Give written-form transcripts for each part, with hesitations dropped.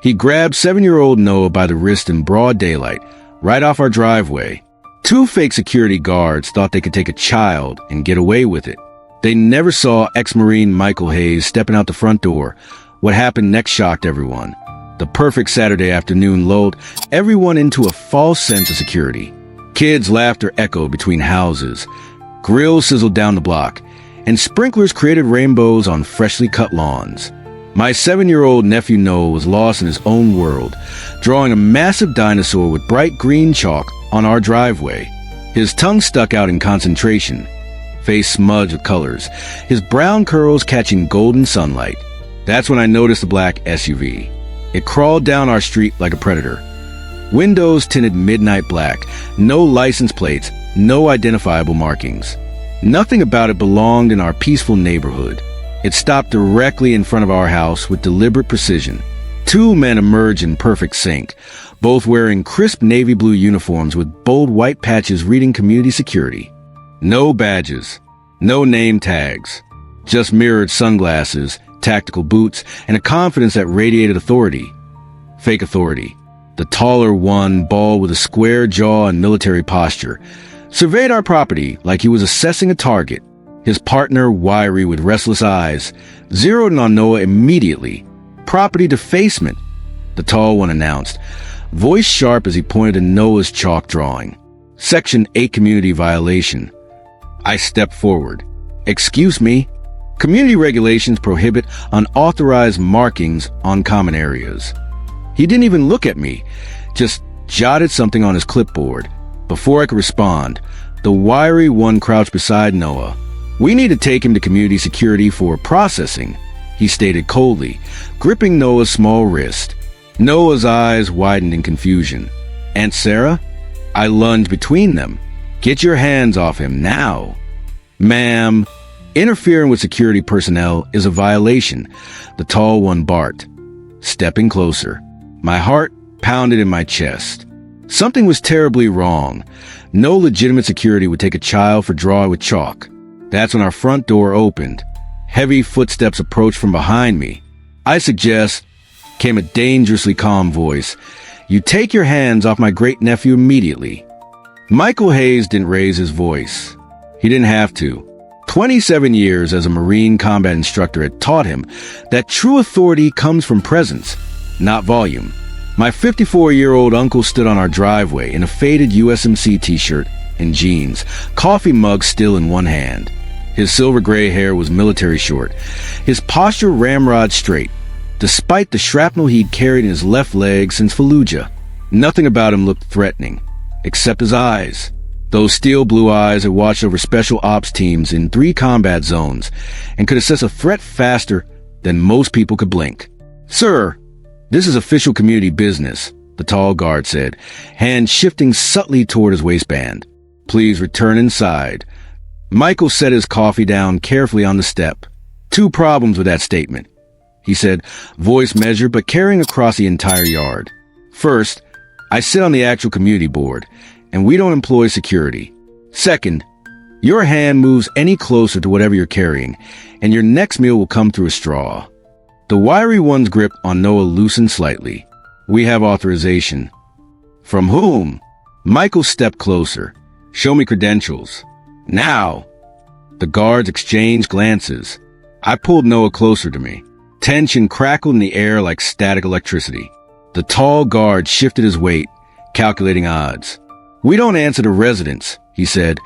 He grabbed 7-year-old Noah by the wrist in broad daylight, right off our driveway. 2 fake security guards thought they could take a child and get away with it. They never saw ex-Marine Michael Hayes stepping out the front door. What happened next shocked everyone. The perfect Saturday afternoon lulled everyone into a false sense of security. Kids' laughter echoed between houses. Grills sizzled down the block, and sprinklers created rainbows on freshly cut lawns. My 7-year-old nephew Noah was lost in his own world, drawing a massive dinosaur with bright green chalk on our driveway. His tongue stuck out in concentration, face smudged with colors, his brown curls catching golden sunlight. That's when I noticed the black SUV. It crawled down our street like a predator. Windows tinted midnight black, no license plates, no identifiable markings. Nothing about it belonged in our peaceful neighborhood. It stopped directly in front of our house with deliberate precision. 2 men emerged in perfect sync, both wearing crisp navy blue uniforms with bold white patches reading community security. No badges, no name tags, just mirrored sunglasses, tactical boots, and a confidence that radiated authority. Fake authority. The taller one, bald with a square jaw and military posture, surveyed our property like he was assessing a target. His partner, wiry with restless eyes, zeroed in on Noah immediately. Property defacement, the tall one announced, voice sharp as he pointed to Noah's chalk drawing. Section 8 community violation. I stepped forward. Excuse me. Community regulations prohibit unauthorized markings on common areas. He didn't even look at me, just jotted something on his clipboard. Before I could respond, the wiry one crouched beside Noah. We need to take him to community security for processing, he stated coldly, gripping Noah's small wrist. Noah's eyes widened in confusion. Aunt Sarah? I lunged between them. Get your hands off him now. Ma'am, interfering with security personnel is a violation, the tall one barked. Stepping closer. My heart pounded in my chest. Something was terribly wrong. No legitimate security would take a child for drawing with chalk. That's when our front door opened. Heavy footsteps approached from behind me. I suggest, came a dangerously calm voice, you take your hands off my great-nephew immediately. Michael Hayes didn't raise his voice. He didn't have to. 27 years as a Marine combat instructor had taught him that true authority comes from presence, not volume. My 54-year-old uncle stood on our driveway in a faded USMC t-shirt and jeans, coffee mug still in one hand. His silver-gray hair was military short, his posture ramrod straight, despite the shrapnel he'd carried in his left leg since Fallujah. Nothing about him looked threatening, except his eyes. Those steel blue eyes had watched over special ops teams in 3 combat zones and could assess a threat faster than most people could blink. Sir, this is official community business, the tall guard said, hand shifting subtly toward his waistband. Please return inside. Michael set his coffee down carefully on the step. 2 problems with that statement, he said, voice measured but carrying across the entire yard. First, I sit on the actual community board, and we don't employ security. Second, your hand moves any closer to whatever you're carrying, and your next meal will come through a straw. The wiry one's grip on Noah loosened slightly. We have authorization. From whom? Michael stepped closer. Show me credentials. Now. The guards exchanged glances. I pulled Noah closer to me. Tension crackled in the air like static electricity. The tall guard shifted his weight, calculating odds. We don't answer to residents, he said,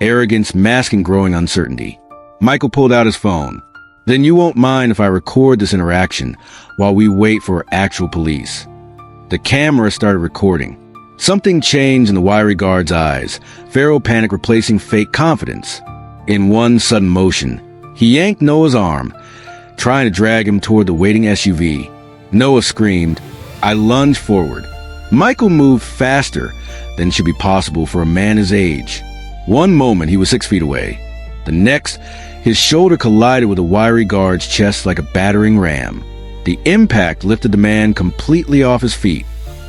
arrogance masking growing uncertainty. Michael pulled out his phone. Then you won't mind if I record this interaction while we wait for actual police. The camera started recording. Something changed in the wiry guard's eyes, feral panic replacing fake confidence. In one sudden motion, he yanked Noah's arm, trying to drag him toward the waiting SUV. Noah screamed. I lunged forward. Michael moved faster than should be possible for a man his age. One moment, he was 6 feet away. The next, his shoulder collided with the wiry guard's chest like a battering ram. The impact lifted the man completely off his feet.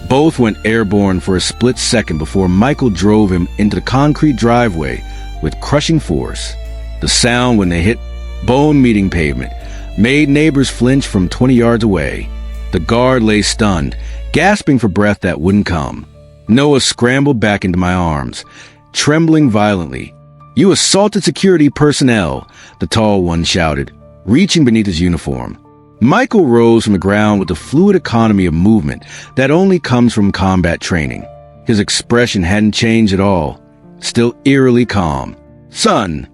Both went airborne for a split second before Michael drove him into the concrete driveway with crushing force. The sound when they hit bone-meeting pavement made neighbors flinch from 20 yards away. The guard lay stunned, gasping for breath that wouldn't come. Noah scrambled back into my arms, trembling violently. "You assaulted security personnel," the tall one shouted, reaching beneath his uniform. Michael rose from the ground with the fluid economy of movement that only comes from combat training. His expression hadn't changed at all, still eerily calm. "Son,"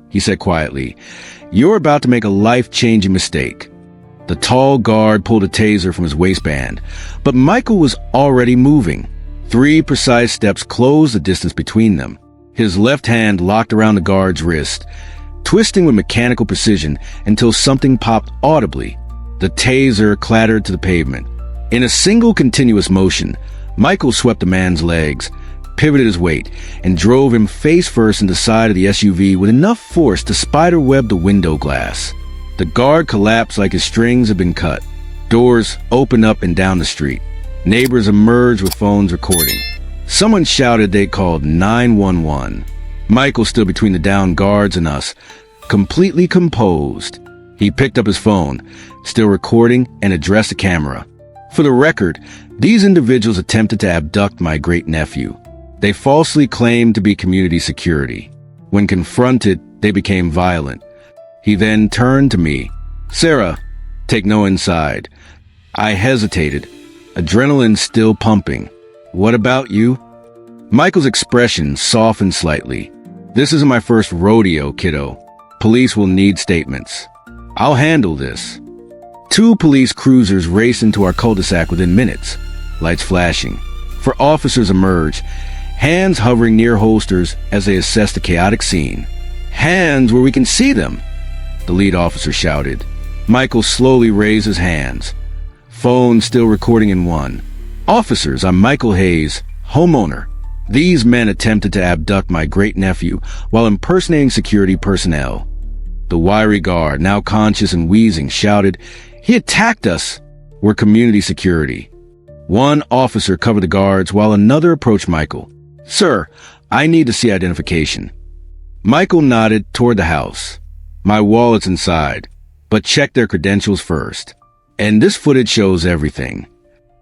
he said quietly, "you're about to make a life-changing mistake." The tall guard pulled a taser from his waistband, but Michael was already moving. 3 precise steps closed the distance between them. His left hand locked around the guard's wrist, twisting with mechanical precision until something popped audibly. The taser clattered to the pavement. In a single continuous motion, Michael swept the man's legs, pivoted his weight, and drove him face first into the side of the SUV with enough force to spiderweb the window glass. The guard collapsed like his strings had been cut. Doors opened up and down the street. Neighbors emerged with phones recording. Someone shouted they called 911. Michael stood between the downed guards and us, completely composed. He picked up his phone, still recording, and addressed the camera. "For the record, these individuals attempted to abduct my great-nephew. They falsely claimed to be community security. When confronted, they became violent." He then turned to me. "Sarah, take Noah inside." I hesitated, adrenaline still pumping. "What about you?" Michael's expression softened slightly. "This isn't my first rodeo, kiddo. Police will need statements. I'll handle this." 2 police cruisers raced into our cul-de-sac within minutes, lights flashing. 4 officers emerged, hands hovering near holsters as they assessed the chaotic scene. "Hands where we can see them," the lead officer shouted. Michael slowly raised his hands, phone still recording in one. "Officers, I'm Michael Hayes, homeowner. These men attempted to abduct my great-nephew while impersonating security personnel." The wiry guard, now conscious and wheezing, shouted, "He attacked us. We're community security." 1 officer covered the guards while another approached Michael. "Sir, I need to see identification." Michael nodded toward the house. "My wallet's inside, but check their credentials first." And this footage shows everything.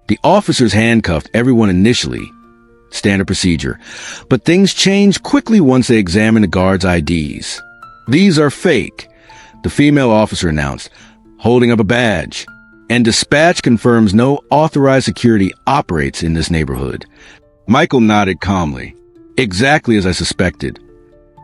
The officers handcuffed everyone initially, standard procedure, but things changed quickly once they examined the guards' IDs. "These are fake," the female officer announced, holding up a badge. "And dispatch confirms no authorized security operates in this neighborhood." Michael nodded calmly. "Exactly as I suspected."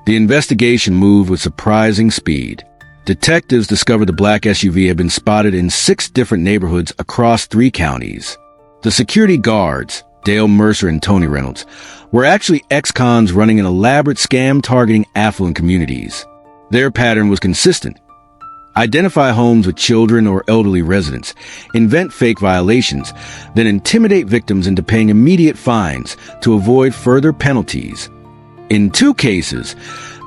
The investigation moved with surprising speed. Detectives discovered the black SUV had been spotted in 6 different neighborhoods across 3 counties. The security guards, Dale Mercer and Tony Reynolds, were actually ex-cons running an elaborate scam targeting affluent communities. Their pattern was consistent. Identify homes with children or elderly residents, invent fake violations, then intimidate victims into paying immediate fines to avoid further penalties. In 2 cases,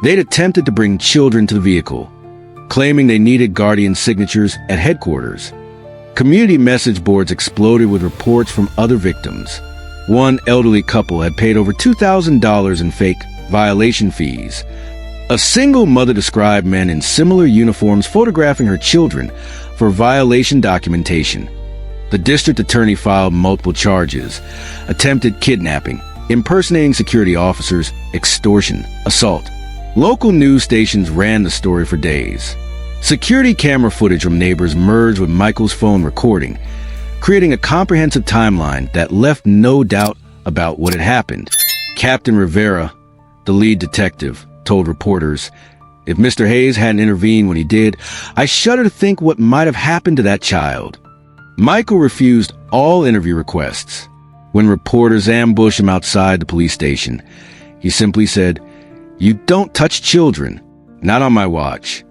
they'd attempted to bring children to the vehicle, claiming they needed guardian signatures at headquarters. Community message boards exploded with reports from other victims. 1 elderly couple had paid over $2,000 in fake violation fees. A single mother described men in similar uniforms photographing her children for violation documentation. The district attorney filed multiple charges: attempted kidnapping, impersonating security officers, extortion, assault. Local news stations ran the story for days. Security camera footage from neighbors merged with Michael's phone recording, creating a comprehensive timeline that left no doubt about what had happened. Captain Rivera, the lead detective, told reporters, "If Mr. Hayes hadn't intervened when he did, I shudder to think what might have happened to that child." Michael refused all interview requests. When reporters ambushed him outside the police station, he simply said, "You don't touch children. Not on my watch."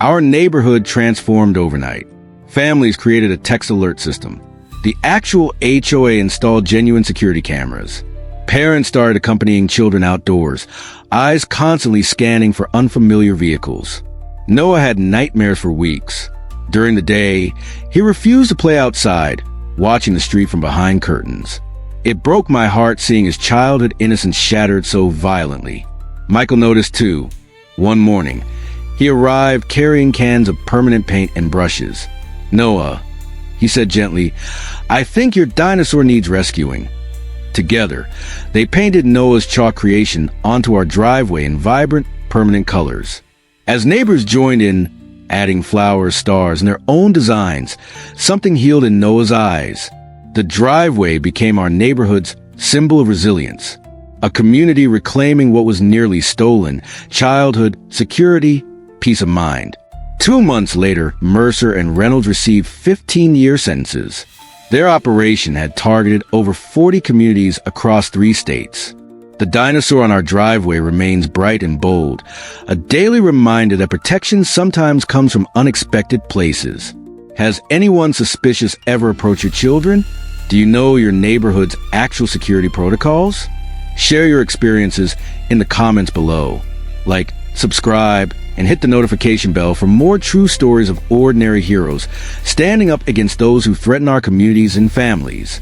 Our neighborhood transformed overnight. Families created a text alert system. The actual HOA installed genuine security cameras. Parents started accompanying children outdoors, eyes constantly scanning for unfamiliar vehicles. Noah had nightmares for weeks. During the day, he refused to play outside, watching the street from behind curtains. It broke my heart seeing his childhood innocence shattered so violently. Michael noticed too. One morning, he arrived carrying cans of permanent paint and brushes. "Noah, He said gently, "I think your dinosaur needs rescuing." Together, they painted Noah's chalk creation onto our driveway in vibrant, permanent colors. As neighbors joined in, adding flowers, stars, and their own designs, something healed in Noah's eyes. The driveway became our neighborhood's symbol of resilience, a community reclaiming what was nearly stolen: childhood, security, peace of mind. 2 months later, Mercer and Reynolds received 15-year sentences. Their operation had targeted over 40 communities across 3 states. The dinosaur on our driveway remains bright and bold, a daily reminder that protection sometimes comes from unexpected places. Has anyone suspicious ever approached your children? Do you know your neighborhood's actual security protocols? Share your experiences in the comments below. Like, subscribe, and hit the notification bell for more true stories of ordinary heroes standing up against those who threaten our communities and families.